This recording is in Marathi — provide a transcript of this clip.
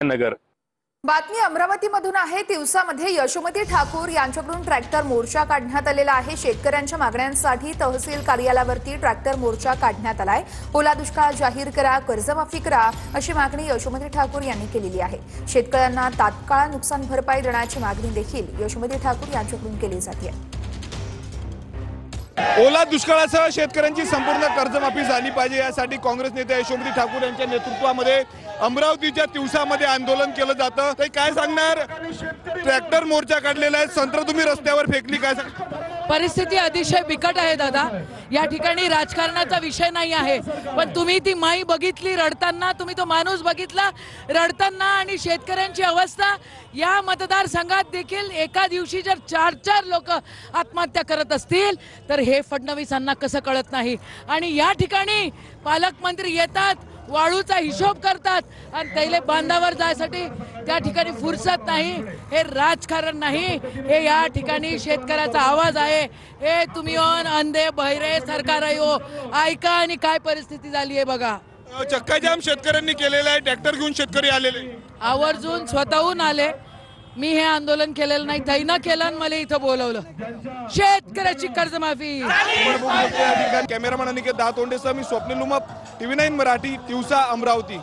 नगर। बातमी अमरावतीमधून आहे। तिवसामध्ये यशोमती ठाकूर यांच्याकडून ट्रॅक्टर मोर्चा काढण्यात आलेला आहे। शेतकऱ्यांच्या मागण्यांसाठी तहसील कार्यालयावरती ट्रॅक्टर मोर्चा काढण्यात आलाय। ओला दुष्काळ जाहीर करा, कर्जमाफी करा अशी मागणी यशोमती ठाकूर यांनी केलेली आहे। शेतकऱ्यांना तात्काळ नुकसान भरपाई देण्याची मागणी देखील यशोमती ठाकूर यांच्याकडून केली जाते। ओला दुष्काळासह शेतकऱ्यांची संपूर्ण कर्जमाफी झाली पाहिजे यासाठी काँग्रेस नेते यशोमती ठाकूर यांच्या नेतृत्वामध्ये अमरावतीच्या तिवसामध्ये आंदोलन केलं जातं। ते काय सांगणार? ट्रॅक्टर मोर्चा काढलेला आहे, संत्र तुम्ही रस्त्यावर फेकली, काय परिस्थिती अतिशय बिकट आहे दादा। या ठिकाणी राजकारणाचा विषय नाही आहे, पण तुम्ही ती माई बघितली रडताना, तुम्ही तो माणूस बघितला रडताना, आणि शेतकऱ्यांची अवस्था या मतदारसंघात देखील एका दिवशी जर 4-4 लोक आत्महत्या करत असतील तर हे फडणवीसांना कसं कळत नाही। आणि या ठिकाणी पालकमंत्री येतात, वाळूचा हिशोब करतात आणि त्याला बांधावर जायसाठी त्या ठिकाणी फुरसत नाही। हे राजकारण नाही, हे या ठिकाणी शेतकऱ्याचा आवाज आहे। हे तुम्ही अंधे बहिरे सरकार आहे हो, ऐका आणि काय परिस्थिती झाली आहे बघा। चक्काजाम शेतकऱ्यांनी केलेला आहे, ट्रॅक्टर घेऊन शेतकरी आलेले, आवर्जून स्वतःहून आले। मी हे आंदोलन केलेलं नाही, तैना केलं आणि मला इथं बोलवलं। शेतकऱ्याची कर्जमाफी। कॅमेरामॅन अनिकेत दातोंडेसह मी स्वप्नील उमप, TV9 मराठी, तिवसा, अमरावती।